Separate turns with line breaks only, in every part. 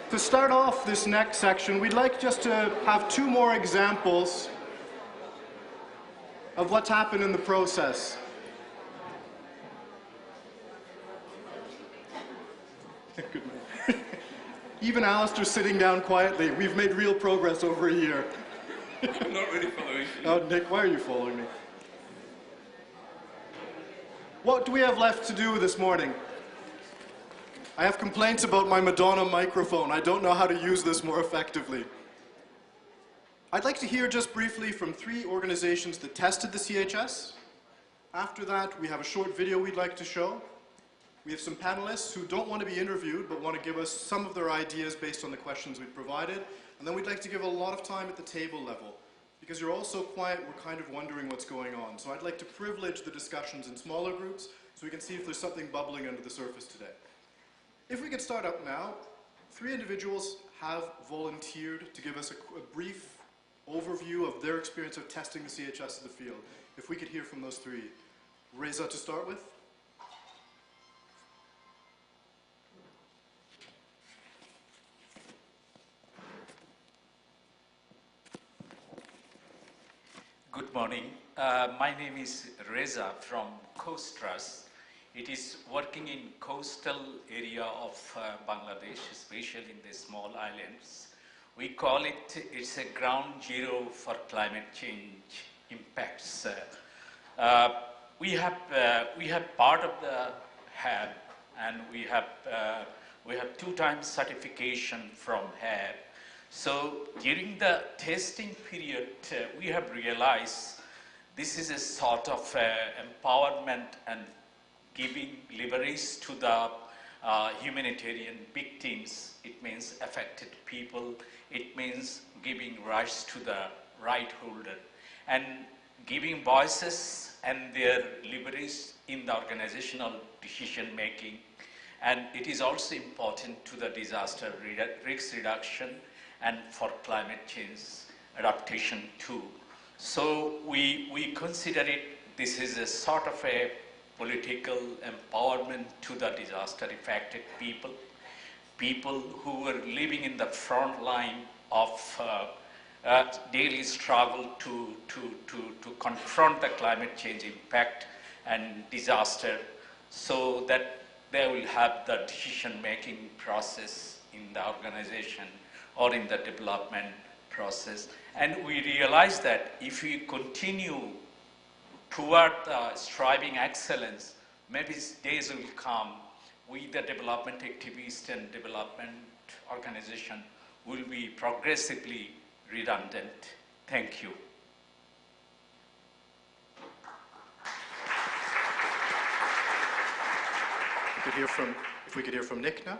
To start off this next section, we'd like just to have two more examples of what's happened in the process. Good man. Even Alistair's sitting down quietly. We've made real progress over a year.
I'm not really following you.
Oh, Nick, why are you following me? What do we have left to do this morning? I have complaints about my Madonna microphone. I don't know how to use this more effectively. I'd like to hear just briefly from 3 organizations that tested the CHS. After that, we have a short video we'd like to show. We have some panelists who don't want to be interviewed, but want to give us some of their ideas based on the questions we've provided. And then we'd like to give a lot of time at the table level. Because you're all so quiet, we're kind of wondering what's going on. So I'd like to privilege the discussions in smaller groups so we can see if there's something bubbling under the surface today. If we could start up now, 3 individuals have volunteered to give us a brief overview of their experience of testing the CHS in the field. If we could hear from those 3. Reza to start with.
Good morning. My name is Reza from Coast Trust. It is working in coastal area of Bangladesh, especially in the small islands. We call it, it's a ground zero for climate change impacts. We have part of the HAB, and we have 2 times certification from HAB. So during the testing period, we have realized this is a sort of empowerment and giving leverage to the humanitarian victims. It means affected people. It means giving rights to the right holder and giving voices and their leverage in the organizational decision making. And it is also important to the disaster risk reduction and for climate change adaptation too. So we consider it, this is a sort of a political empowerment to the disaster affected people, people who were living in the front line of daily struggle to confront the climate change impact and disaster, so that they will have the decision-making process in the organization or in the development process. And we realize that if we continue toward striving excellence, maybe days will come, we the development activists and development organization will be progressively redundant. Thank you.
If we could hear from Nick now.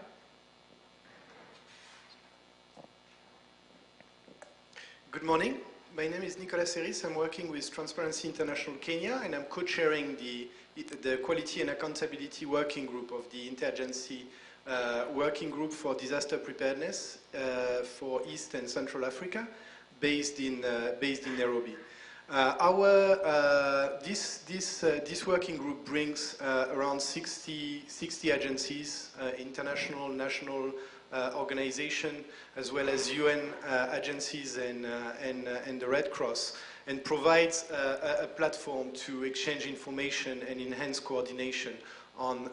Good morning. My name is Nicolas Seris. I'm working with Transparency International Kenya, and I'm co-chairing the Quality and Accountability Working Group of the Interagency Working Group for Disaster Preparedness for East and Central Africa, based in Nairobi. This working group brings around 60 agencies, international, national organization, as well as UN agencies and the Red Cross, and provides a platform to exchange information and enhance coordination on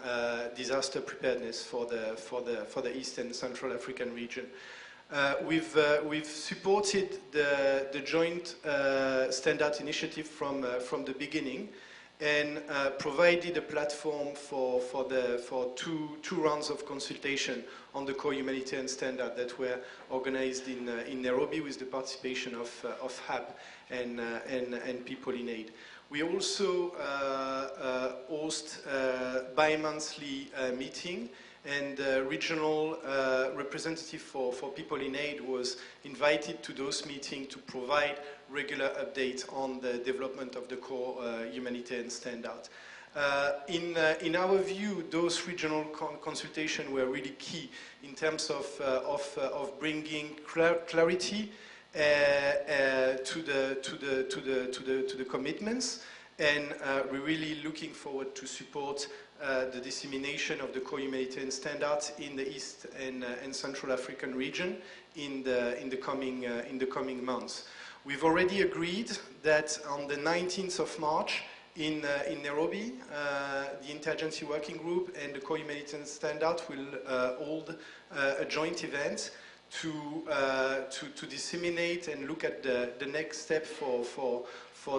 disaster preparedness for the East and Central African region. We've supported the joint standard initiative from the beginning, and provided a platform for two rounds of consultation on the Core Humanitarian Standard that were organized in Nairobi with the participation of HAB and people in aid. We also host bi-monthly meeting, and regional representative for people in aid was invited to those meetings to provide regular updates on the development of the Core Humanitarian Standard. In our view, those regional consultations were really key in terms of bringing clarity to the commitments, And we're really looking forward to support the dissemination of the Core Humanitarian Standards in the East and Central African region in the coming months. We've already agreed that on the 19th of March in Nairobi, the Interagency Working Group and the Core Humanitarian Standard will hold a joint event to disseminate and look at the next step for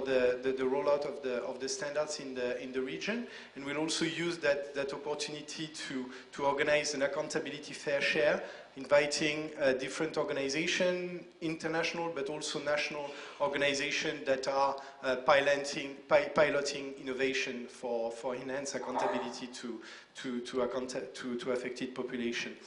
the rollout of the standards in the region. And we'll also use that opportunity to organize an accountability fair share, inviting different organizations, international but also national organizations that are piloting innovation for enhanced accountability to affected population.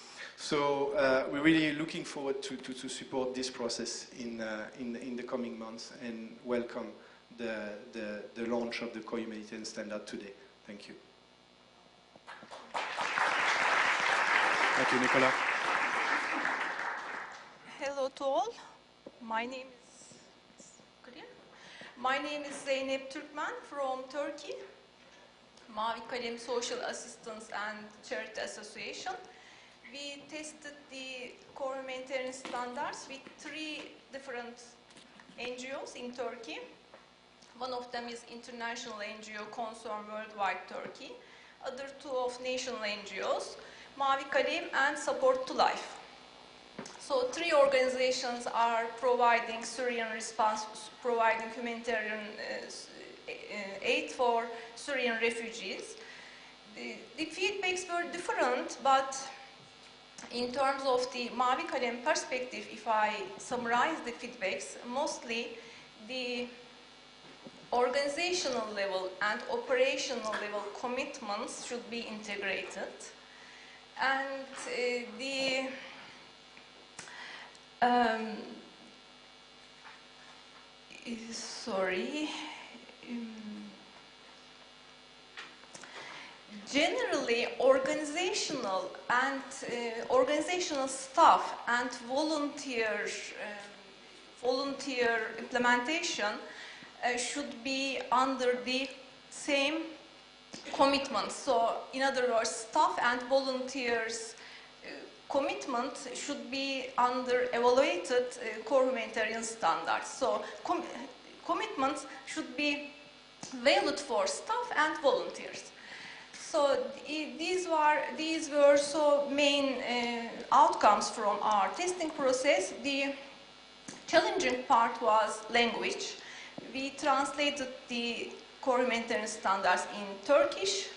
So we're really looking forward to support this process in the coming months and welcome the launch of the Core Humanitarian Standard today. Thank you.
Thank you, Nicolas.
Hello to all. My name is Zeynep Türkmen from Turkey. Mavi Kalem Social Assistance and Charity Association. We tested the Core Humanitarian Standards with 3 different NGOs in Turkey. One of them is International NGO Concern Worldwide Turkey. Other 2 of national NGOs, Mavi Kalem and Support to Life. So 3 organizations are providing Syrian response, providing humanitarian aid for Syrian refugees. The feedbacks were different, but in terms of the Mavi Kalem perspective, if I summarize the feedbacks, mostly the organizational level and operational level commitments should be integrated. And generally, organizational staff and volunteer implementation should be under the same commitment. So, in other words, staff and volunteers commitment should be under evaluated Core Humanitarian Standards. So, commitments should be valid for staff and volunteers. So these were so main outcomes from our testing process. The challenging part was language. We translated the Core Humanitarian Standards in Turkish.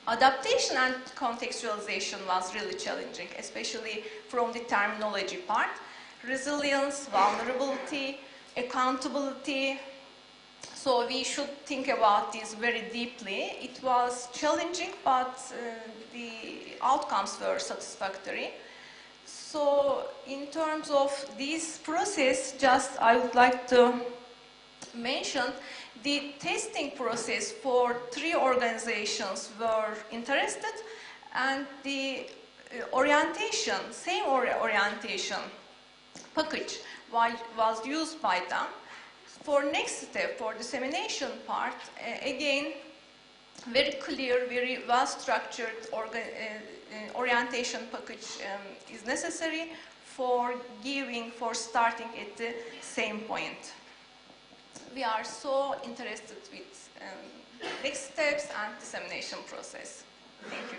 Adaptation and contextualization was really challenging, especially from the terminology part. Resilience, vulnerability, accountability. So we should think about this very deeply. It was challenging, but the outcomes were satisfactory. So in terms of this process, I would like to mention the testing process for 3 organizations were interested, and the same orientation package was used by them. For next step, for dissemination part, again, very clear, very well-structured orientation package is necessary for starting at the same point. We are so interested with next steps and dissemination process. Thank you.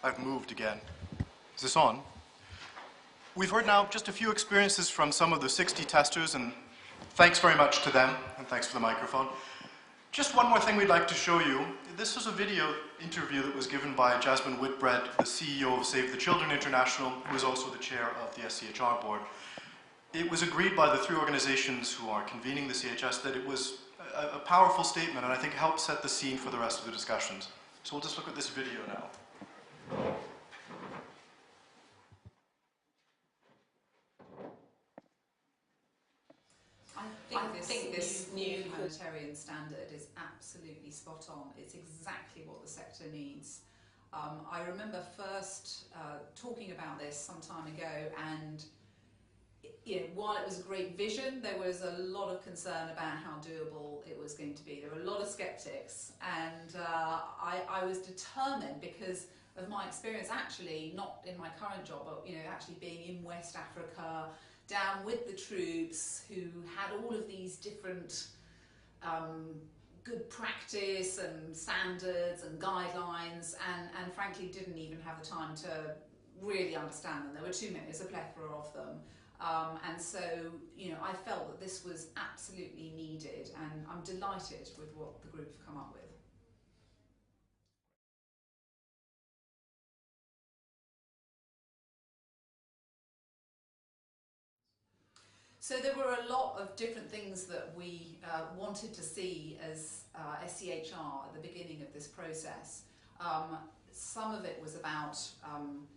I've moved again. Is this on? We've heard now just a few experiences from some of the 60 testers, and thanks very much to them, and thanks for the microphone. Just one more thing we'd like to show you. This was a video interview that was given by Jasmine Whitbread, the CEO of Save the Children International, who is also the chair of the SCHR board. It was agreed by the 3 organizations who are convening the CHS that it was a powerful statement, and I think helped set the scene for the rest of the discussions. So we'll just look at this video now.
I think this new humanitarian standard is absolutely spot on. It's exactly what the sector needs. I remember first talking about this some time ago, and while it was a great vision, there was a lot of concern about how doable it was going to be. There were a lot of skeptics, and I was determined, because of my experience, actually not in my current job, but actually being in West Africa, down with the troops, who had all of these different good practice and standards and guidelines, and frankly didn't even have the time to really understand them. There were too many, there's a plethora of them. And so, I felt that this was absolutely needed, and I'm delighted with what the group have come up with. So there were a lot of different things that we wanted to see as SCHR at the beginning of this process. Some of it was about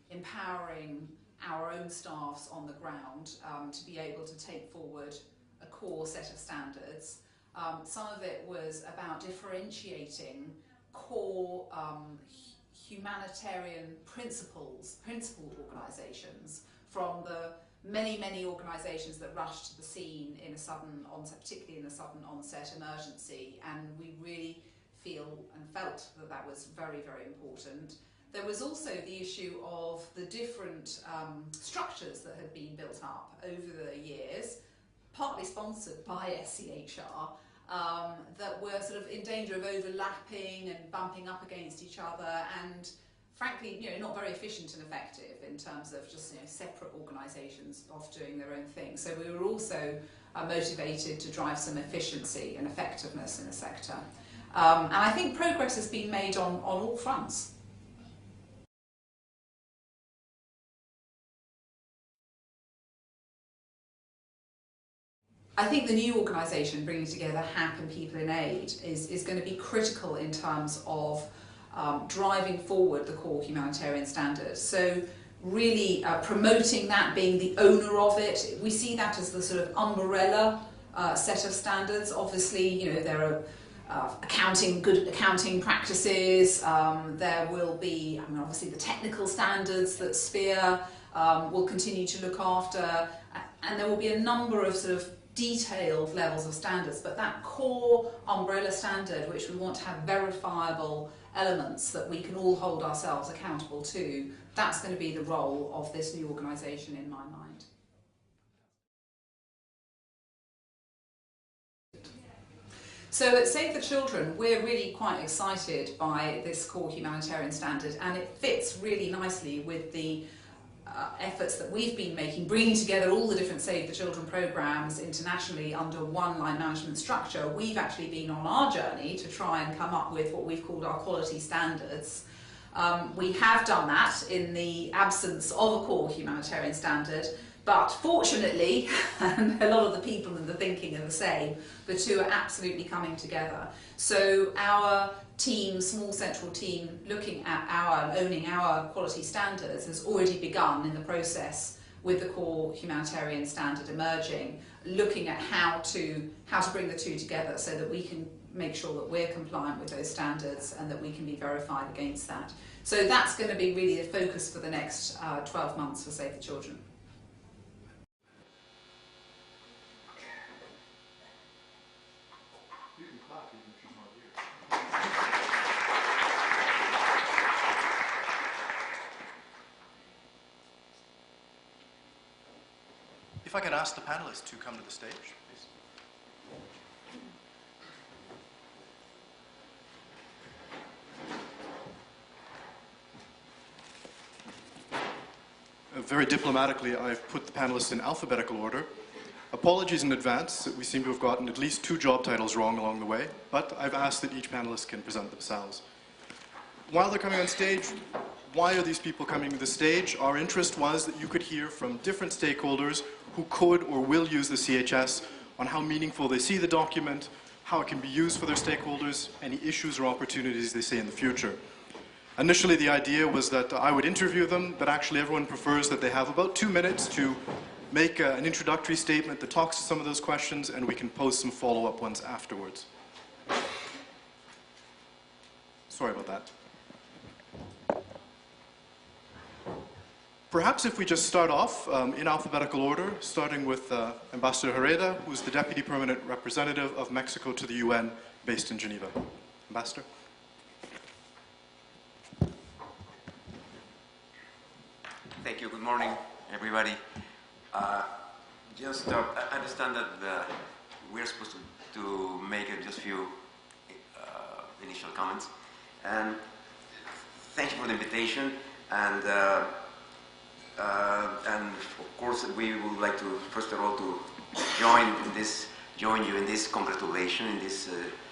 empowering our own staffs on the ground to be able to take forward a core set of standards. Some of it was about differentiating core humanitarian principled organisations from the many organisations that rushed to the scene in a sudden onset, particularly in a sudden onset emergency, and we really feel and felt that that was very important. There was also the issue of the different structures that had been built up over the years, partly sponsored by SCHR, that were sort of in danger of overlapping and bumping up against each other, and frankly, not very efficient and effective in terms of just separate organisations off doing their own thing. So we were also motivated to drive some efficiency and effectiveness in the sector. And I think progress has been made on all fronts. I think the new organisation, bringing together HAP and People in Aid, is going to be critical in terms of driving forward the Core Humanitarian Standard. So really promoting that, being the owner of it. We see that as the sort of umbrella set of standards. Obviously, there are good accounting practices. There will be, obviously the technical standards that SPHERE will continue to look after, and there will be a number of sort of detailed levels of standards, but that core umbrella standard, which we want to have verifiable elements that we can all hold ourselves accountable to, that's going to be the role of this new organisation in my mind. So at Save the Children, we're really quite excited by this Core Humanitarian Standard, and it fits really nicely with the efforts that we've been making, bringing together all the different Save the Children programmes internationally under one line management structure. We've actually been on our journey to try and come up with what we've called our quality standards. We have done that in the absence of a Core Humanitarian Standard, but fortunately, and a lot of the people and the thinking are the same, the two are absolutely coming together. So our team, small central team, looking at owning our quality standards has already begun in the process with the Core Humanitarian Standard emerging, looking at how to bring the two together so that we can make sure that we're compliant with those standards and that we can be verified against that. So that's going to be really the focus for the next 12 months for Save the Children.
If I could ask the panelists to come to the stage, please. Very diplomatically, I've put the panelists in alphabetical order. Apologies in advance, we seem to have gotten at least 2 job titles wrong along the way, but I've asked that each panelist can present themselves. While they're coming on stage, why are these people coming to the stage? Our interest was that you could hear from different stakeholders who could or will use the CHS on how meaningful they see the document, how it can be used for their stakeholders, any issues or opportunities they see in the future. Initially, the idea was that I would interview them, but actually everyone prefers that they have about 2 minutes to make an introductory statement that talks to some of those questions, and we can pose some follow-up ones afterwards. Sorry about that. Perhaps if we just start off in alphabetical order, starting with Ambassador Herrera, who's the Deputy Permanent Representative of Mexico to the UN, based in Geneva. Ambassador?
Thank you. Good morning, everybody. I understand that we're supposed to make just a few initial comments. And thank you for the invitation. And of course, we would like to, first of all, to join you in this congratulation, in this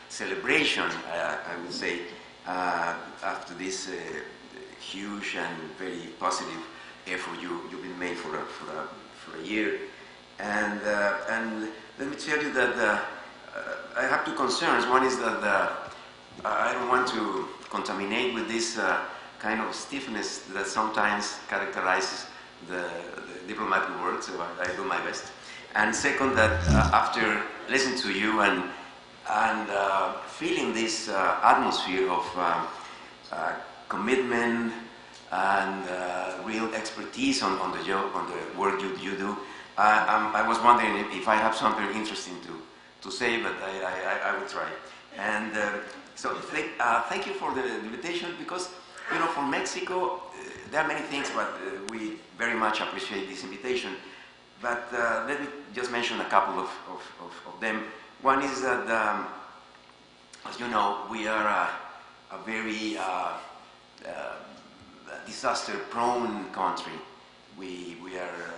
celebration, I would say, after this huge and very positive effort you've been made for a year. And let me tell you that I have two concerns. One is that I don't want to contaminate with this kind of stiffness that sometimes characterizes the diplomatic work, so I do my best. And second, that after listening to you and feeling this atmosphere of commitment and real expertise on the work you do, I was wondering if I have something interesting to say, but I will try. And so thank you for the invitation, because for Mexico, there are many things, but we very much appreciate this invitation. But let me just mention a couple of them. One is that, as you know, we are a very disaster-prone country. We are,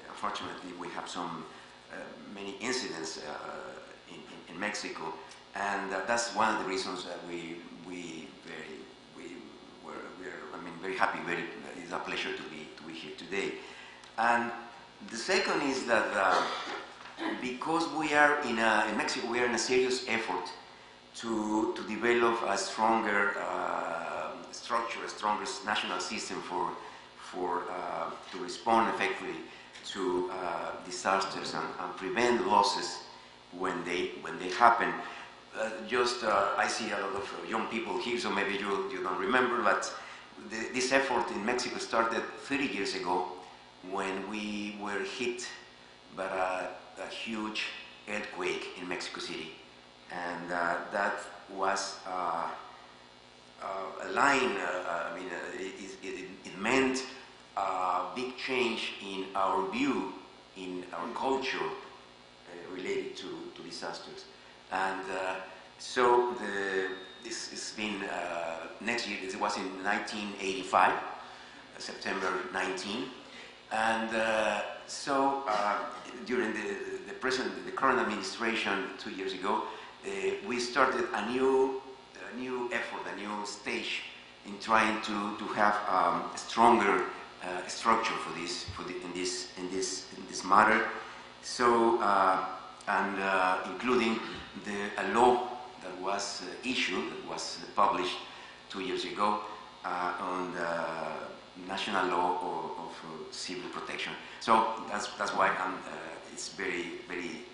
unfortunately, we have many incidents in Mexico, and that's one of the reasons that we're very happy. It's a pleasure to be here today. And the second is that because we are in Mexico, we are in a serious effort to develop a stronger structure, a stronger national system to respond effectively to disasters and prevent losses when they happen. I see a lot of young people here, so maybe you don't remember, but this effort in Mexico started 30 years ago when we were hit by a huge earthquake in Mexico City. And that was a line, it meant a big change in our view, in our culture related to disasters. And so this has been next year. It was in 1985, September 19, and so during the current administration 2 years ago, we started a new effort, a new stage in trying to have a stronger structure in this matter. So including a law that was issued, that was published 2 years ago on the national law of civil protection. So that's why it's very, very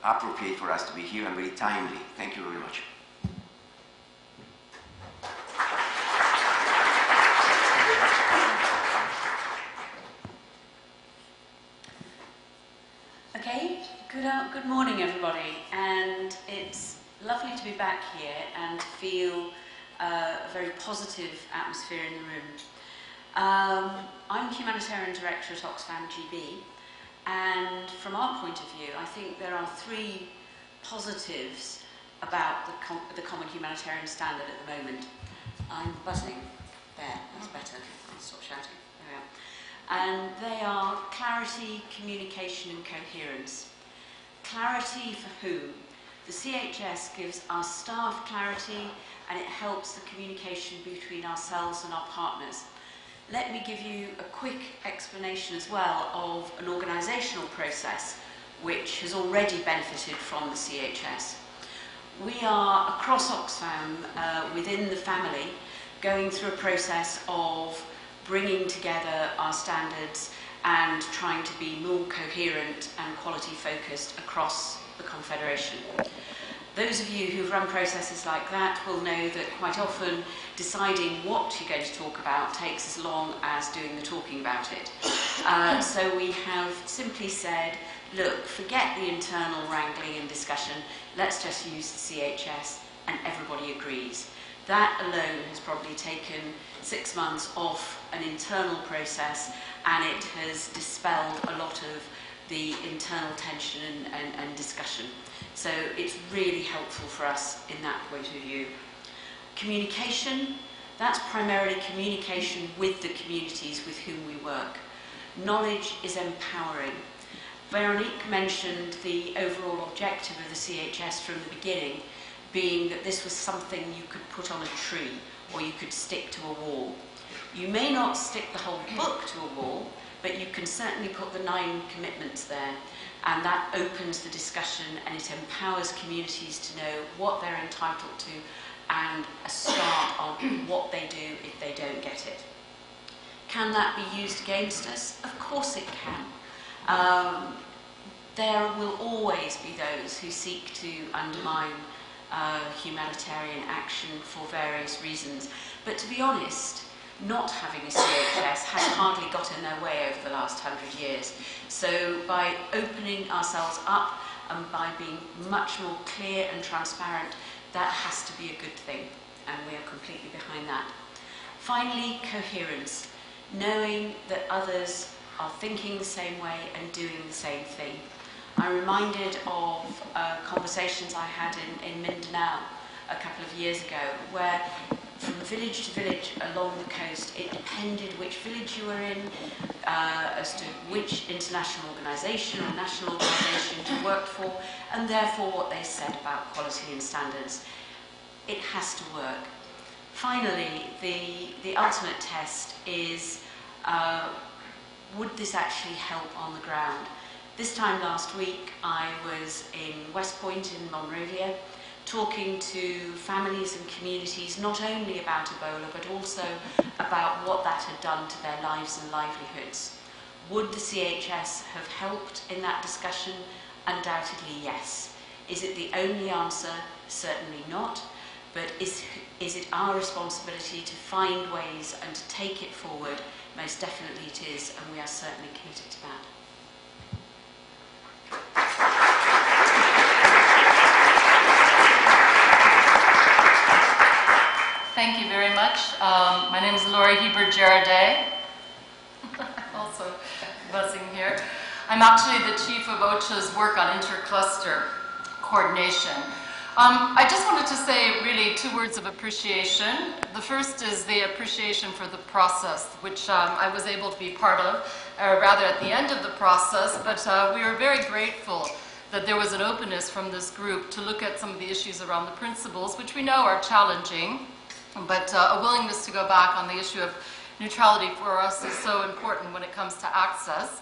appropriate for us to be here and very timely. Thank you very much.
Okay, good morning everybody, and it's lovely to be back here and feel a very positive atmosphere in the room. I'm Humanitarian Director at Oxfam GB, and from our point of view, I think there are three positives about the Common Humanitarian Standard at the moment. I'm buzzing. There, that's better. I'll stop shouting. There we are. And they are clarity, communication and coherence. Clarity for whom? The CHS gives our staff clarity and it helps the communication between ourselves and our partners. Let me give you a quick explanation as well of an organisational process which has already benefited from the CHS. We are across Oxfam, within the family, going through a process of bringing together our standards and trying to be more coherent and quality focused across the Confederation. Those of you who've run processes like that will know that quite often deciding what you're going to talk about takes as long as doing the talking about it. So we have simply said, look, forget the internal wrangling and discussion, let's just use the CHS, and everybody agrees. That alone has probably taken 6 months off an internal process, and it has dispelled a lot of the internal tension and discussion. So it's really helpful for us in that point of view. Communication, that's primarily communication with the communities with whom we work. Knowledge is empowering. Veronique mentioned the overall objective of the CHS from the beginning, being that this was something you could put on a tree or you could stick to a wall. You may not stick the whole book to a wall, but you can certainly put the 9 commitments there, and that opens the discussion and it empowers communities to know what they're entitled to and a start on what they do if they don't get it. Can that be used against us? Of course it can. There will always be those who seek to undermine humanitarian action for various reasons. But to be honest, not having a CHS has hardly got in their way over the last 100 years. So by opening ourselves up and by being much more clear and transparent, that has to be a good thing, and we are completely behind that. Finally, coherence, knowing that others are thinking the same way and doing the same thing. I'm reminded of conversations I had in Mindanao a couple of years ago, where from village to village along the coast, it depended which village you were in, as to which international organisation or national organisation you worked for, and therefore what they said about quality and standards. It has to work. Finally, the ultimate test is, would this actually help on the ground? This time last week, I was in West Point in Monrovia, talking to families and communities not only about Ebola but also about what that had done to their lives and livelihoods. Would the CHS have helped in that discussion? Undoubtedly yes. Is it the only answer? Certainly not. But is it our responsibility to find ways and to take it forward? Most definitely it is, and we are certainly committed to that.
Thank you very much. My name is Laura Hebert-Jaraday. Also buzzing here. I'm actually the chief of OCHA's work on intercluster coordination. I just wanted to say really 2 words of appreciation. The first is the appreciation for the process, which I was able to be part of, rather at the end of the process, but we are very grateful that there was an openness from this group to look at some of the issues around the principles, which we know are challenging, but a willingness to go back on the issue of neutrality for us is so important when it comes to access.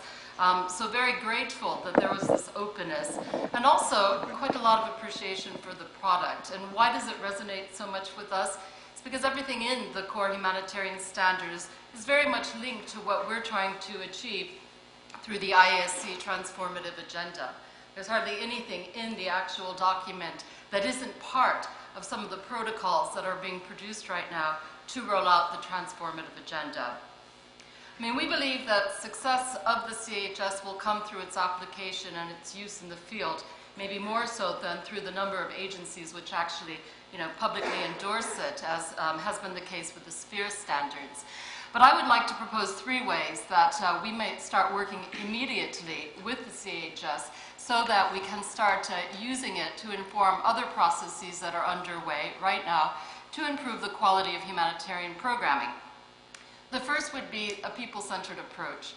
So very grateful that there was this openness, and also quite a lot of appreciation for the product. And why does it resonate so much with us? It's because everything in the Core Humanitarian Standards is very much linked to what we're trying to achieve through the IASC transformative agenda. There's hardly anything in the actual document that isn't part of some of the protocols that are being produced right now to roll out the transformative agenda. I mean, we believe that success of the CHS will come through its application and its use in the field, maybe more so than through the number of agencies which actually, publicly endorse it, as has been the case with the SPHERE standards. But I would like to propose 3 ways that we might start working immediately with the CHS so that we can start using it to inform other processes that are underway right now to improve the quality of humanitarian programming. The first would be a people-centered approach.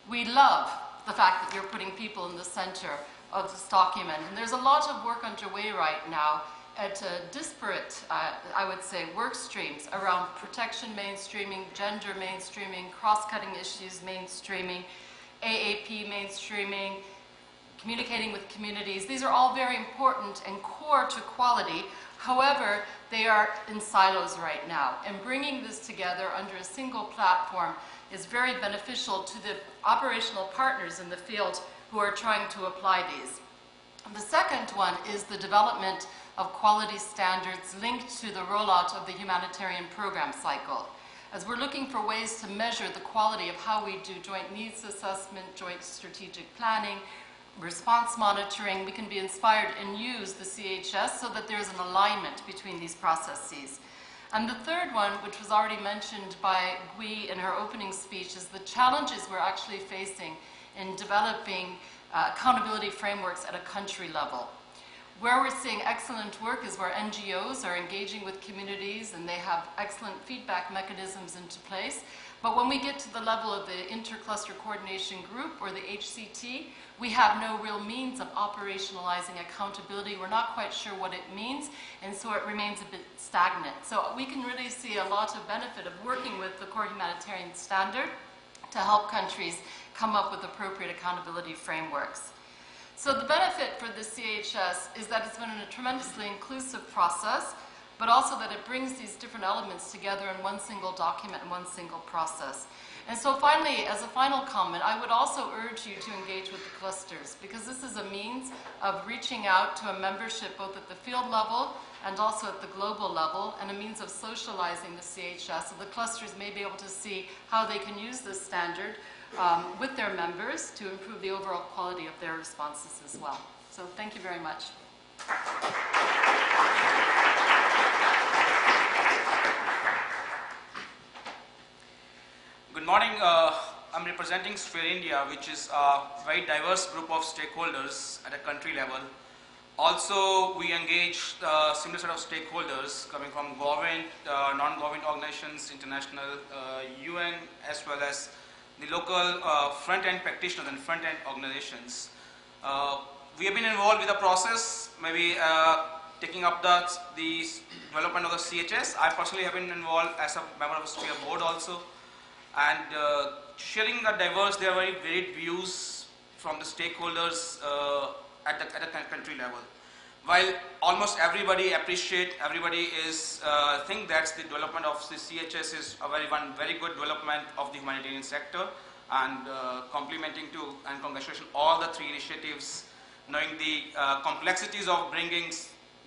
We love the fact that you're putting people in the center of this document, and there's a lot of work underway right now at disparate, I would say, work streams around protection mainstreaming, gender mainstreaming, cross-cutting issues mainstreaming, AAP mainstreaming, communicating with communities. These are all very important and core to quality. However, they are in silos right now, and bringing this together under a single platform is very beneficial to the operational partners in the field who are trying to apply these. The second one is the development of quality standards linked to the rollout of the humanitarian program cycle. As we're looking for ways to measure the quality of how we do joint needs assessment, joint strategic planning, response monitoring, we can be inspired and use the CHS so that there's an alignment between these processes. And the third one, which was already mentioned by Gui in her opening speech, is the challenges we're actually facing in developing accountability frameworks at a country level. Where we're seeing excellent work is where NGOs are engaging with communities and they have excellent feedback mechanisms into place. But when we get to the level of the Intercluster Coordination Group or the HCT, we have no real means of operationalizing accountability. We're not quite sure what it means, and so it remains a bit stagnant. So we can really see a lot of benefit of working with the Core Humanitarian Standard to help countries come up with appropriate accountability frameworks. So the benefit for the CHS is that it's been a tremendously inclusive process, but also that it brings these different elements together in one single document and one single process. And so finally, as a final comment, I would also urge you to engage with the clusters, because this is a means of reaching out to a membership both at the field level and also at the global level, and a means of socializing the CHS, so the clusters may be able to see how they can use this standard with their members to improve the overall quality of their responses as well. So thank you very much.
Good morning. I'm representing Sphere India, which is a very diverse group of stakeholders at a country level. Also, we engage a similar set of stakeholders coming from government, non-government organizations, international, UN, as well as the local front-end practitioners and front-end organizations. We have been involved with the process, maybe taking up the development of the CHS. I personally have been involved as a member of the Sphere board also. And sharing the diverse, there are very varied views from the stakeholders at the country level. While almost everybody is think that the development of the CHS is one very good development of the humanitarian sector, and complementing to and congratulations all the three initiatives, knowing the complexities of bringing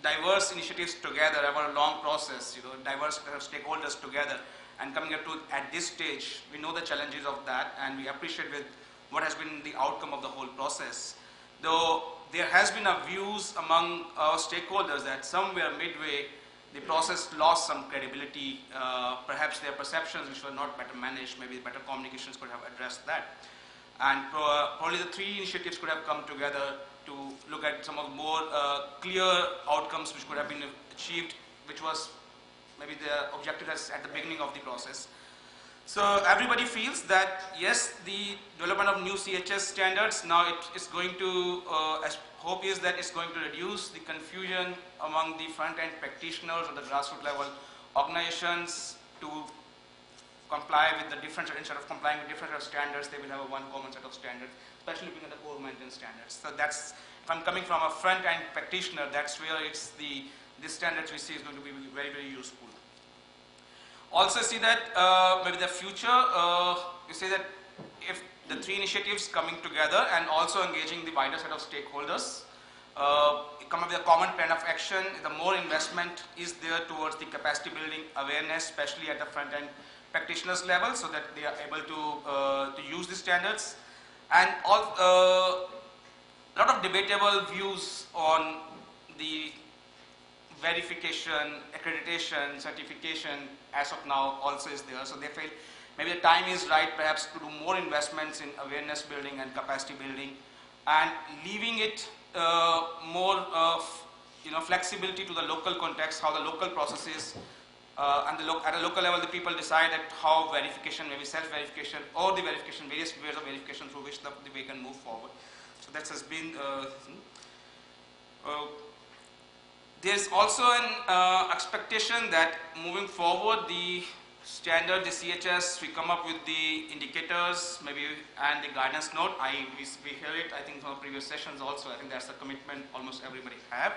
diverse initiatives together over a long process, diverse stakeholders together, and coming up to at this stage, we know the challenges of that, and we appreciate with what has been the outcome of the whole process. Though there has been a views among our stakeholders that somewhere midway the process lost some credibility, perhaps their perceptions which were not better managed, maybe better communications could have addressed that. And probably the three initiatives could have come together to look at some of more clear outcomes which could have been achieved, which was maybe the objective at the beginning of the process. So everybody feels that yes, the development of new CHS standards, now it is going to, as hope is that it's going to reduce the confusion among the front-end practitioners or the grassroots level organizations to comply with the different, instead of complying with different set of standards, they will have a one common set of standards, especially looking at the core humanitarian standards. So that's, if I'm coming from a front-end practitioner, that's where it's the standards we see is going to be very, very useful. Also see that maybe the future, you say that if the three initiatives coming together and also engaging the wider set of stakeholders, come up with a common plan of action, the more investment is there towards the capacity building awareness, especially at the front end practitioners level, so that they are able to use the standards. And a lot of debatable views on the verification, accreditation, certification as of now also is there. So they feel maybe the time is right perhaps to do more investments in awareness building and capacity building, and leaving it more of flexibility to the local context, how the local processes and at a local level the people decide that how verification, maybe self-verification or the verification, various ways of verification through which the way can move forward. So that has been there's also an expectation that moving forward the standard, the CHS, we come up with the indicators maybe and the guidance note. We hear it I think from previous sessions also. I think that's the commitment almost everybody have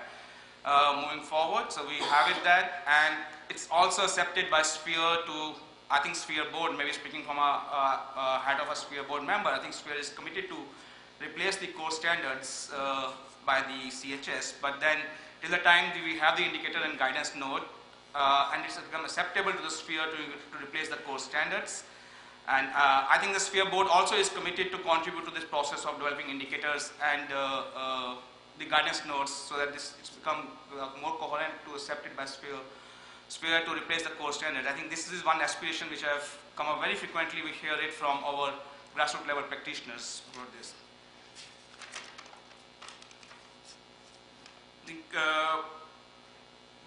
moving forward. So we have it that, and it's also accepted by Sphere to, I think Sphere board, maybe speaking from a head of a Sphere board member, I think Sphere is committed to replace the core standards by the CHS, but then till the time we have the indicator and guidance node, and it's become acceptable to the sphere to replace the core standards. And I think the sphere board also is committed to contribute to this process of developing indicators and the guidance nodes, so that it's become more coherent to accepted by sphere to replace the core standard. I think this is one aspiration which have come up very frequently. We hear it from our grassroots level practitioners about this. I think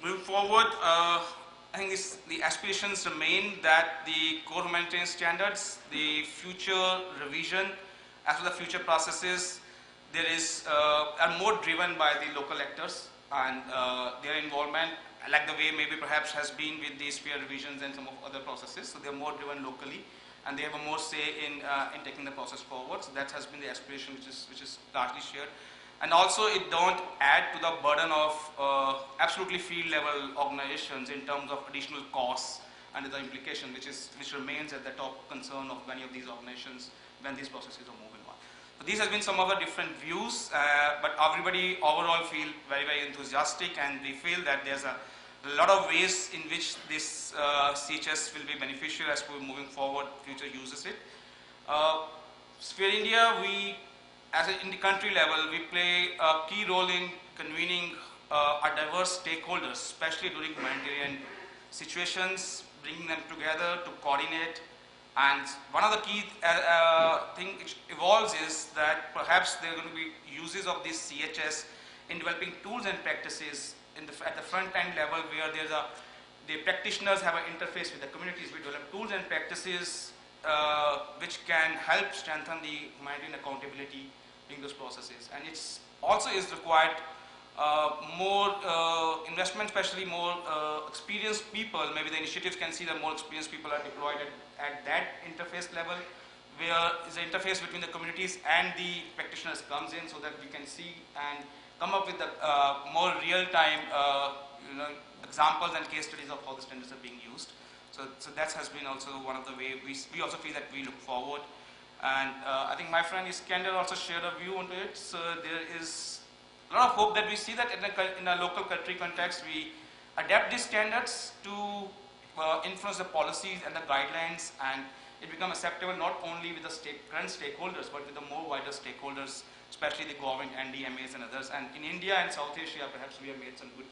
moving forward, I think the aspirations remain that the core humanitarian standards, the future revision, as well as the future processes, there is are more driven by the local actors and their involvement, like the way maybe perhaps has been with the sphere revisions and some of other processes. So they are more driven locally, and they have a more say in taking the process forward. So that has been the aspiration, which is largely shared. And also, it don't add to the burden of absolutely field level organizations in terms of additional costs and the implication, which remains at the top concern of many of these organizations when these processes are moving on. So these have been some of the different views, but everybody overall feel very, very enthusiastic, and we feel that there's a lot of ways in which this CHS will be beneficial as we're moving forward, future uses it. Sphere India, in the country level, we play a key role in convening our diverse stakeholders, especially during humanitarian situations, bringing them together to coordinate. And one of the key things which evolves is that perhaps there are going to be uses of this CHS in developing tools and practices at the front end level, where the practitioners have an interface with the communities. We develop tools and practices which can help strengthen the humanitarian accountability in those processes. And it's also is required more investment, especially more experienced people. Maybe the initiatives can see that more experienced people are deployed at that interface level, where the interface between the communities and the practitioners comes in, so that we can see and come up with the more real-time examples and case studies of how the standards are being used. So that has been also one of the ways we also feel that we look forward. And I think my friend Iskander also shared a view onto it. So there is a lot of hope that we see that in a local country context, we adapt these standards to influence the policies and the guidelines, and it becomes acceptable not only with the current stakeholders, but with the more wider stakeholders, especially the government, NDMAs and others. And in India and South Asia, perhaps we have made some good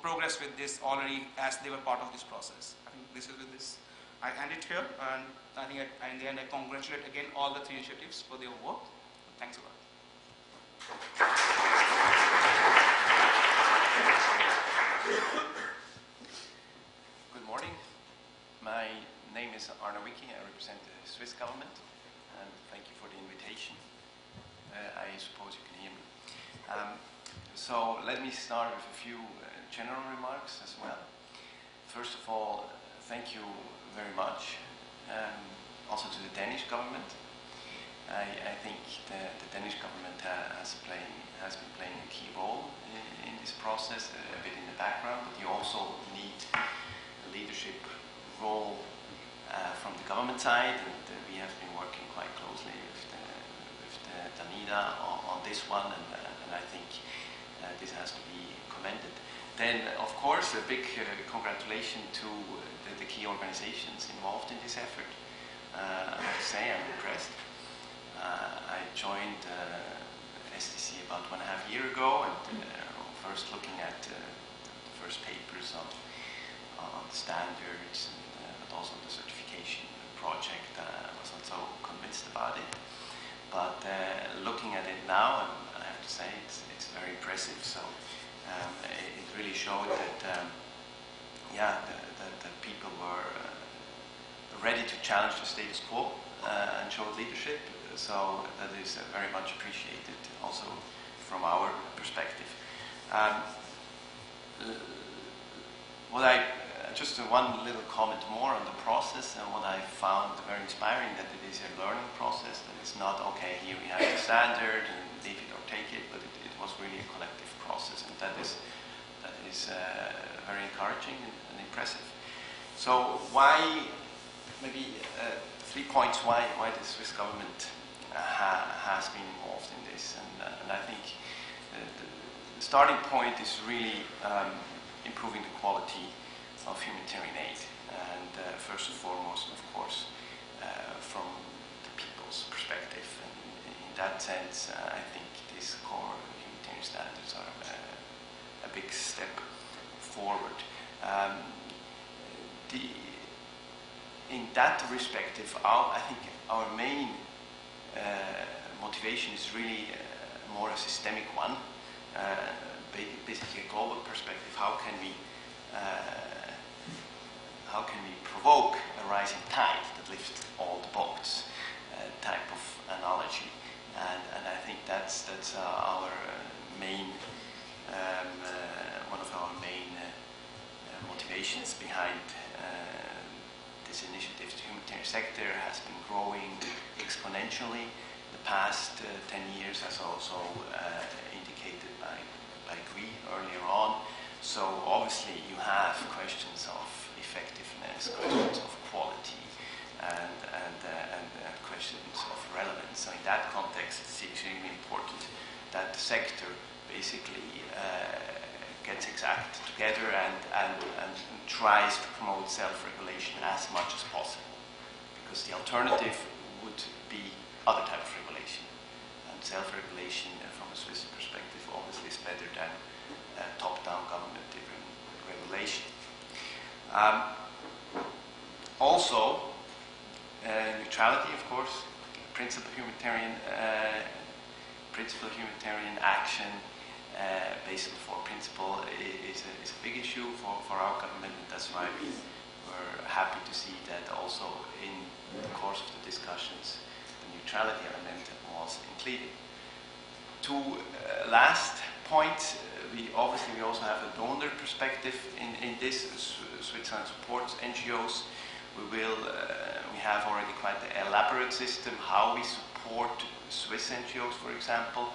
progress with this already, as they were part of this process. I think this is with this. I end it here, and I think in the end I congratulate again all the three initiatives for their work. Thanks a lot.
Good morning. My name is Arne Wicki. I represent the Swiss government, and thank you for the invitation. I suppose you can hear me. So let me start with a few general remarks as well. First of all, thank you very much also to the Danish government. I think the Danish government has been playing a key role in this process, a bit in the background, but you also need a leadership role from the government side, and we have been working quite closely with the Danida on this one, and I think this has to be commended. Then, of course, a big congratulations to the key organizations involved in this effort. I have to say, I'm impressed. I joined SDC about 1.5 years ago, and first looking at the first papers on standards, but also the certification project, I was not so convinced about it. But looking at it now, I have to say it's very impressive. So it really showed that that people were ready to challenge the status quo and showed leadership. So that is very much appreciated also from our perspective. Just one little comment more on the process, and what I found very inspiring, that it is a learning process, that it's not, okay, here we have the standard and leave it or take it, but it was really a collective process, and that is very encouraging and impressive. So why, maybe 3 points why the Swiss government has been involved in this, and I think the starting point is really improving the quality of humanitarian aid, and first and foremost, of course, from the people's perspective. And in that sense, I think these core humanitarian standards are a big step forward. In that perspective, I think our main motivation is really more a systemic one, basically a global perspective. How can we provoke a rising tide that lifts all the boats? Type of analogy, and I think that's our main one of our main motivations behind this initiative. The humanitarian sector has been growing exponentially the past 10 years, as also indicated by Guy earlier on. So obviously you have questions of effectiveness, questions of quality, and questions of relevance. So in that context, it's extremely important that the sector basically gets its act together and tries to promote self-regulation as much as possible, because the alternative would be other type of regulation, and self-regulation from a Swiss perspective obviously is better than top-down government-driven regulation. Also, neutrality, of course, principal humanitarian action. Basel IV principle is a big issue for our government, and that's why we were happy to see that also in the course of the discussions the neutrality element was included. Two last points. We also have a donor perspective in this. Switzerland supports NGOs. We have already quite an elaborate system how we support Swiss NGOs, for example.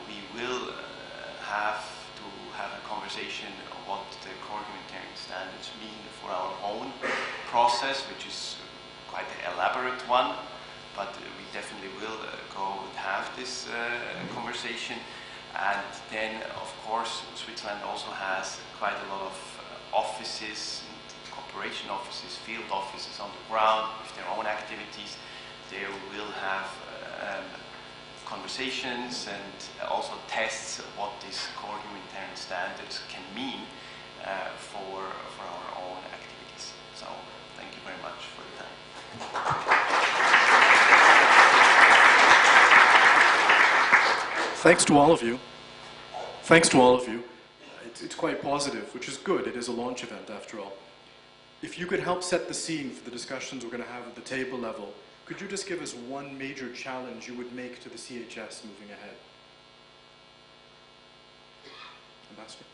We will have to have a conversation of what the core humanitarian standards mean for our own process, which is quite an elaborate one, but we definitely will go and have this conversation. And then, of course, Switzerland also has quite a lot of offices, cooperation offices, field offices on the ground with their own activities. There we will have conversations and also tests of what these core humanitarian standards can mean for our own activities. So thank you very much for the time.
Thanks to all of you. Thanks to all of you. It's quite positive, which is good. It is a launch event after all. If you could help set the scene for the discussions we're going to have at the table level, could you just give us one major challenge you would make to the CHS moving ahead? Ambassador?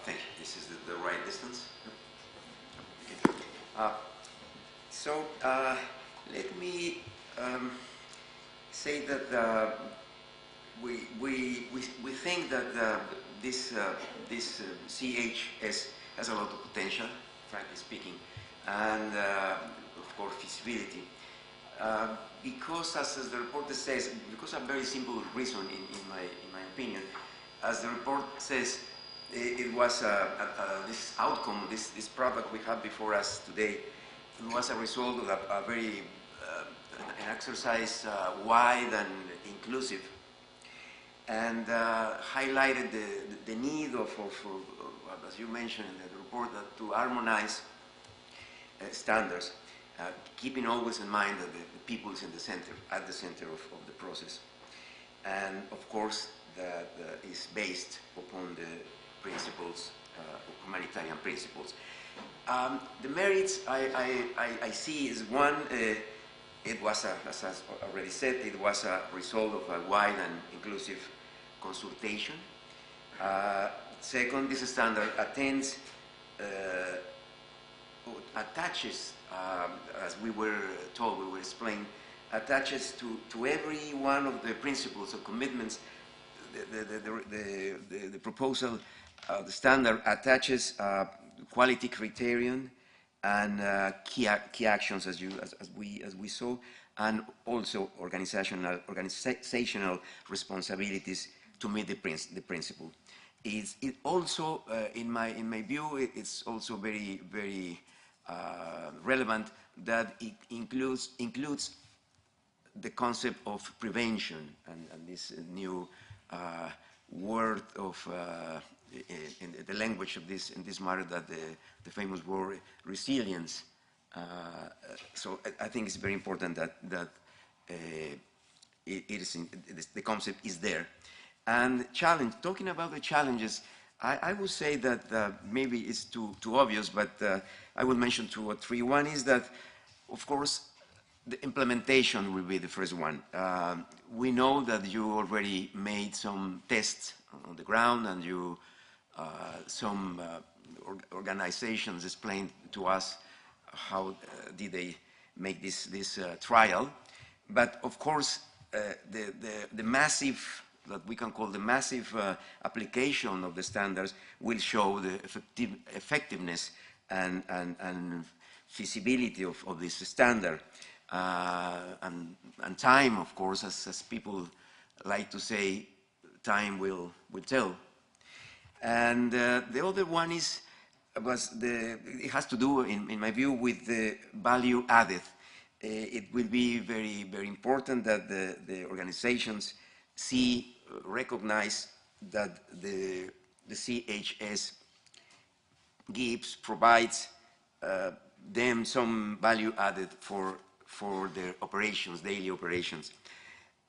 Thank you. This is the right distance. Let me say that we think that this CHS has a lot of potential, frankly speaking, and of course feasibility. Because, as the report says, because of a very simple reason, in my opinion, as the report says, it was this outcome, this product we have before us today, it was a result of a very an exercise wide and inclusive, and highlighted the need of as you mentioned in the report, to harmonize standards, keeping always in mind that the people is in the center, at the center of the process, and of course that is based upon the principles, humanitarian principles. The merits I see is one. It was, as I already said, it was a result of a wide and inclusive consultation. Second, this standard attaches, as we were told, we were explained, attaches to every one of the principles or commitments. The proposal, the standard attaches quality criterion and key actions as we saw, and also organizational responsibilities to meet the principle. It also, in my view, it's also very relevant that it includes the concept of prevention and this new word of in the language of this in this matter, that the famous word resilience. So I think it's very important that the concept is there. And talking about the challenges, I would say that maybe it's too obvious, but I will mention two or three. One is that, of course, the implementation will be the first one. We know that you already made some tests on the ground, and some organizations explained to us how did they make this trial. But of course, the massive, that we can call the massive application of the standards will show the effectiveness and feasibility of this standard. And time, of course, as people like to say, time will tell. And the other one it has to do, in my view, with the value added. It will be very important that the organizations recognize that the CHS provides them some value added for their operations, daily operations.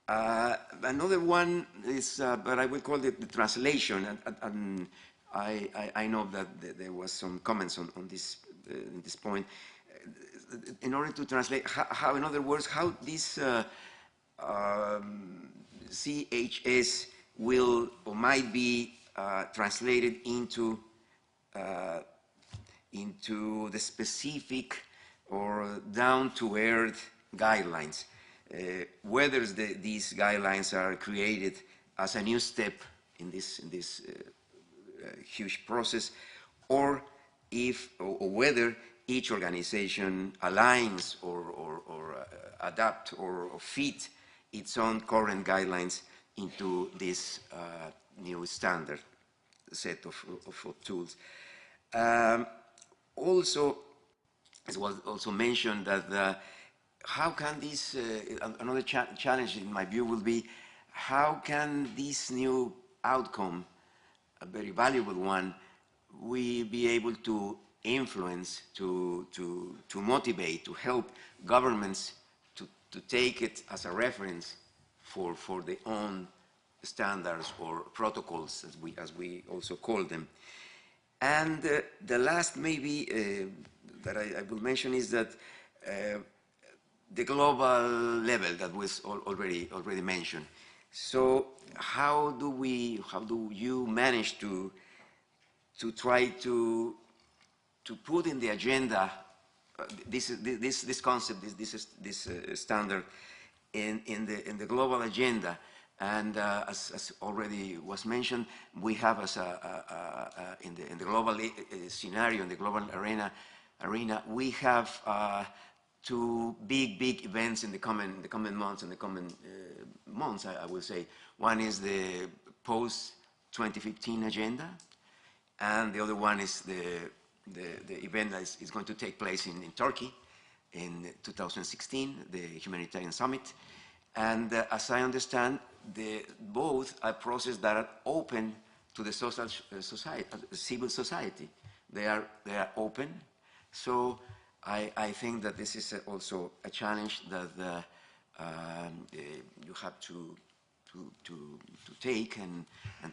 Another one is, but I will call it the translation, and I know that there was some comments on this point. In order to translate, how, in other words, how this CHS will or might be translated into the specific or down-to-earth guidelines. Whether these guidelines are created as a new step in this huge process, or whether each organization aligns or adapt or fit its own current guidelines into this new standard set of tools. Also, as was also mentioned, that how can this, another challenge in my view will be, how can this new outcome, a very valuable one, we be able to influence, to motivate, to help governments to take it as a reference for their own standards or protocols, as we also call them. And the last maybe that I will mention is that the global level that was already mentioned. So how do you manage to try to put in the agenda this concept, this standard in the global agenda? And as already was mentioned, we have in the global scenario, in the global arena, we have two big events in the coming months, I will say. One is the post-2015 agenda, and the other one is the event that is going to take place in Turkey in 2016, the Humanitarian Summit. And as I understand, both are processes that are open to the civil society. They are open. So I think that this is also a challenge that you have to take and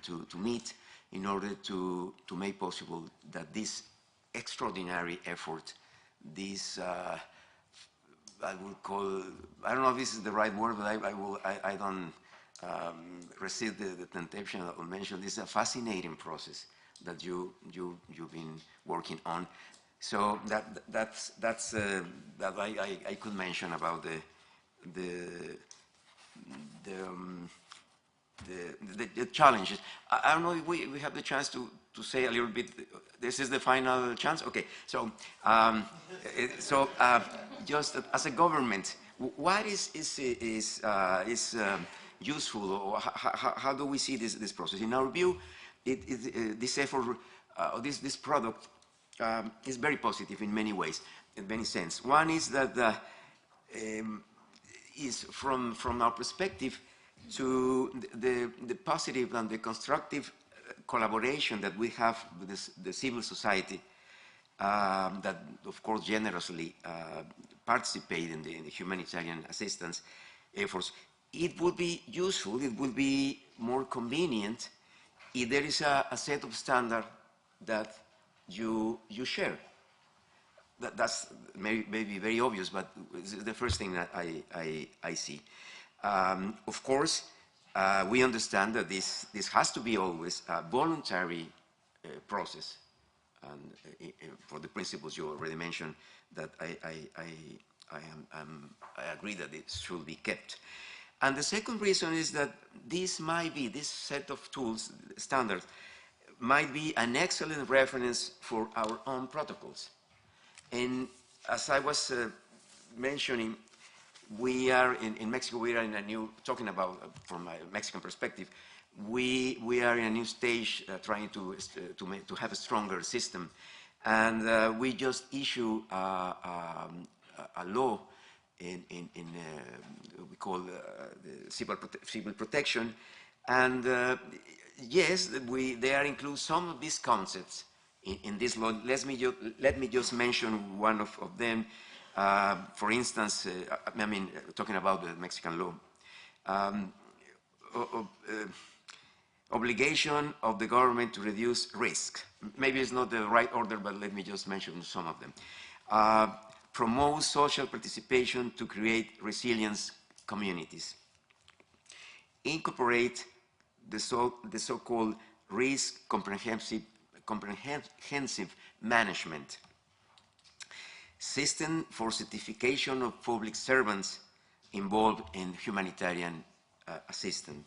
to meet in order to make possible that this extraordinary effort, this I would call, I don't know if this is the right word, but I don't resist the temptation of mention. This is a fascinating process that you've been working on. So that's that I could mention about the the challenges. I don't know if we have the chance to say a little bit. This is the final chance. Okay. So just as a government, what is useful, or how do we see this process? In our view, this effort, this product is very positive in many ways, in many sense. One is that is from our perspective to the positive and the constructive collaboration that we have with the civil society that, of course, generously participate in the humanitarian assistance efforts. It would be useful, it would be more convenient if there is a set of standards that you share. That's maybe very obvious, but it's the first thing that I see. Of course, we understand that this has to be always a voluntary process, and for the principles you already mentioned, that I agree that it should be kept. And the second reason is that this set of tools, standards, might be an excellent reference for our own protocols. And as I was mentioning, we are in Mexico, we are in a new, talking about from a Mexican perspective, we are in a new stage trying to have a stronger system. And we just issue a law we call the civil protection. And yes, there include some of these concepts in this law. Let me just mention one of them. For instance, I mean, talking about the Mexican law, obligation of the government to reduce risk. Maybe it's not the right order, but let me just mention some of them. Promote social participation to create resilience communities. Incorporate the so-called risk comprehensive management. System for certification of public servants involved in humanitarian assistance.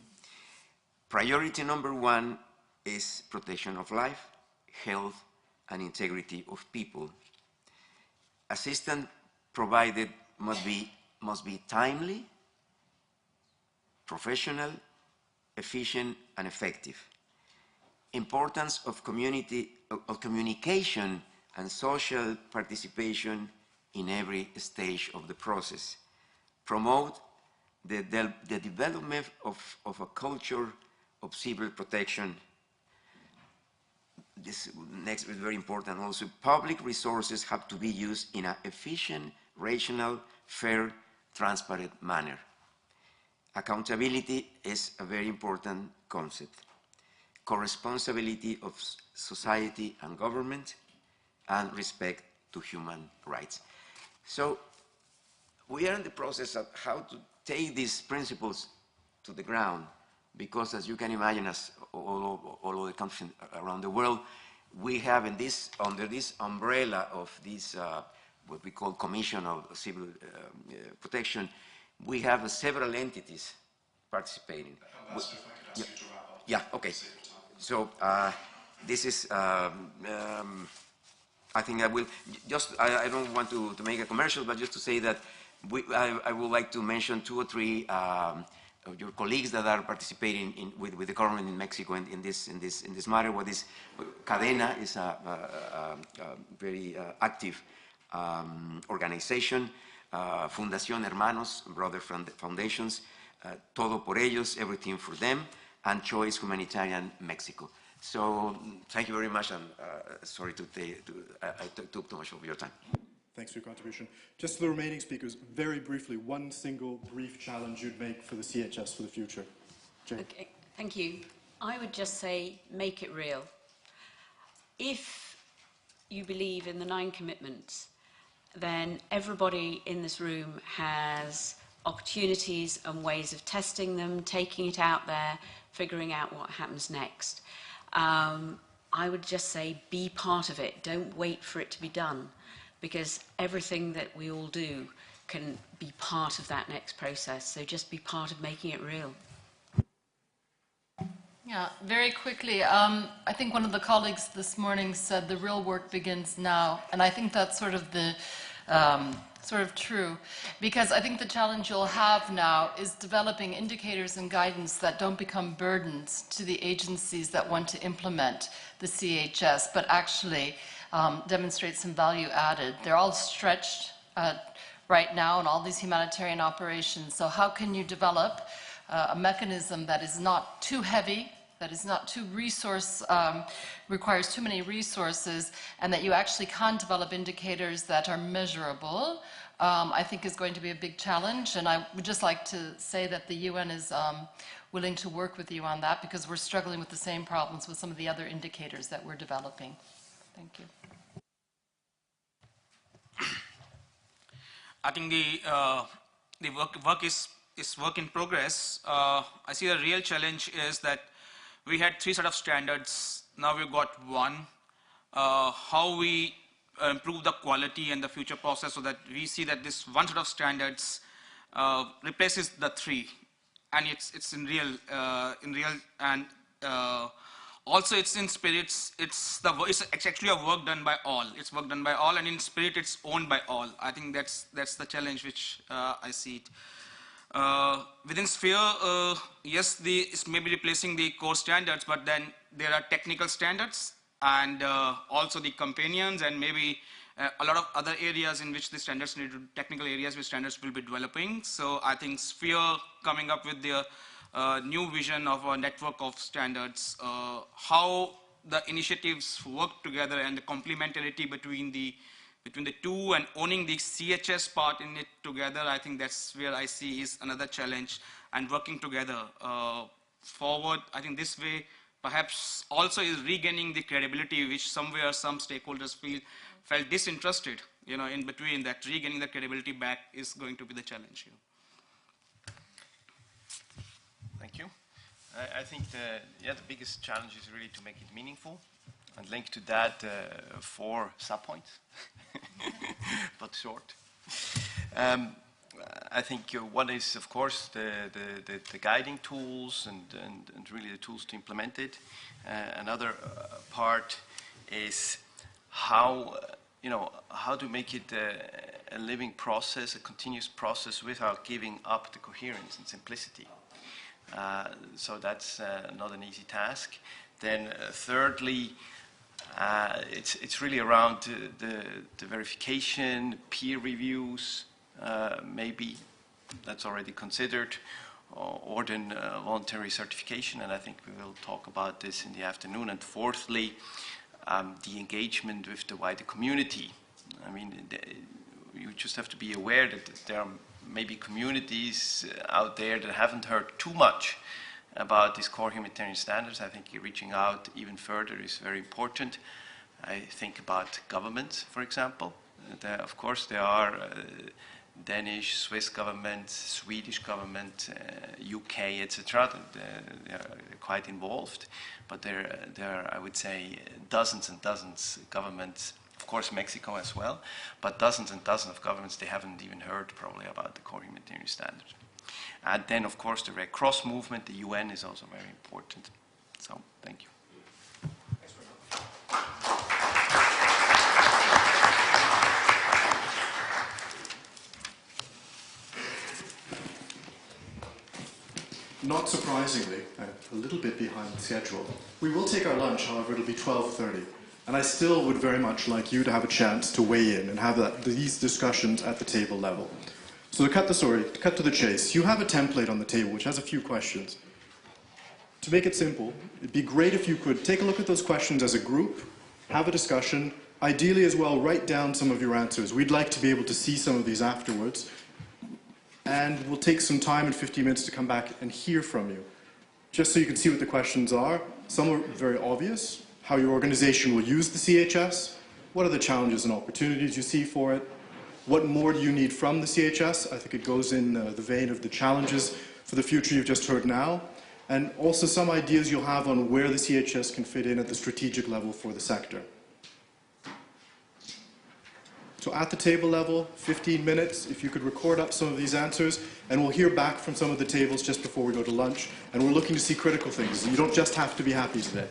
Priority number one is protection of life, health, and integrity of people. Assistance provided must be timely, professional, efficient, and effective. Importance of communication and social participation in every stage of the process. Promote the development of a culture of civil protection. This next is very important also. Public resources have to be used in an efficient, rational, fair, transparent manner. Accountability is a very important concept. Co-responsibility of society and government, and respect to human rights. So we are in the process of how to take these principles to the ground, because as you can imagine, as all of the countries around the world, we have under this umbrella of this, what we call Commission of Civil Protection, we have several entities participating.
Ambassador, if I could ask you to wrap up.
Yeah, okay. So this is, I think I will just, I don't want to make a commercial, but just to say that I would like to mention 2 or 3 of your colleagues that are participating with the government in Mexico in this matter. What is Cadena is a very active organization. Fundación Hermanos, brother foundations, Todo por Ellos, everything for them, and Choice Humanitarian Mexico. So thank you very much, and sorry I took too much of your time.
Thanks for your contribution. Just to the remaining speakers, very briefly, one single brief challenge you'd make for the CHS for the future. Jane.
Okay, thank you. I would just say, make it real. If you believe in the 9 commitments, then everybody in this room has opportunities and ways of testing them, taking it out there, figuring out what happens next. I would just say, be part of it. Don't wait for it to be done, because everything that we all do can be part of that next process. So just be part of making it real.
Yeah, very quickly. I think one of the colleagues this morning said the real work begins now, and I think that's sort of the true, because I think the challenge you'll have now is developing indicators and guidance that don't become burdens to the agencies that want to implement the CHS, but actually demonstrate some value added. They're all stretched right now in all these humanitarian operations, so how can you develop a mechanism that is not too heavy, that is not too requires too many resources, and that you actually can develop indicators that are measurable, I think is going to be a big challenge. And I would just like to say that the UN is willing to work with you on that, because we're struggling with the same problems with some of the other indicators that we're developing. Thank you.
I think the work is work in progress. I see the real challenge is that we had 3 set of standards, now we've got 1. How we improve the quality and the future process so that we see that this 1 set of standards replaces the 3, and it's in real and also it's in spirits. It's actually a work done by all. It's work done by all, and in spirit it's owned by all. I think that's the challenge which I see it. Within sphere, yes, it's maybe replacing the core standards, but then there are technical standards and also the companions, and maybe a lot of other areas in which the standards need to, technical areas which standards will be developing. So I think sphere coming up with the new vision of a network of standards, how the initiatives work together and the complementarity between the 2 and owning the CHS part in it together, I think that's where I see is another challenge, and working together forward. I think this way perhaps also is regaining the credibility which somewhere some stakeholders felt disinterested, in between. That regaining the credibility back is going to be the challenge here.
Thank you. I think the biggest challenge is really to make it meaningful, and linked to that 4 sub-points, but short. I think one is, of course, the guiding tools and really the tools to implement it. Another part is how to make it a living process, a continuous process, without giving up the coherence and simplicity. So that's not an easy task. Then thirdly, it's really around the verification, peer reviews, maybe that's already considered, or then voluntary certification, and I think we will talk about this in the afternoon. And fourthly, the engagement with the wider community. I mean, you just have to be aware that there are maybe communities out there that haven't heard too much about these core humanitarian standards. I think reaching out even further is very important. I think about governments, for example. Of course, there are Danish, Swiss government, Swedish government, UK, etc. They are quite involved, but there are, I would say, dozens and dozens of governments. Of course, Mexico as well, but dozens and dozens of governments, they haven't even heard probably about the core humanitarian standard. And then, of course, the Red Cross movement, the UN, is also very important. So, thank you.
Not surprisingly, a little bit behind schedule, we will take our lunch, however, it'll be 12:30. And I still would very much like you to have a chance to weigh in and have these discussions at the table level. So to cut to the chase, you have a template on the table which has a few questions. To make it simple, it'd be great if you could take a look at those questions as a group, have a discussion, ideally as well write down some of your answers. We'd like to be able to see some of these afterwards, and we'll take some time in 15 minutes to come back and hear from you. Just so you can see what the questions are. Some are very obvious. How your organization will use the CHS, what are the challenges and opportunities you see for it, what more do you need from the CHS? I think it goes in the vein of the challenges for the future you've just heard now, and also some ideas you'll have on where the CHS can fit in at the strategic level for the sector. So at the table level, 15 minutes, if you could record up some of these answers, and we'll hear back from some of the tables just before we go to lunch. And we're looking to see critical things. You don't just have to be happy today.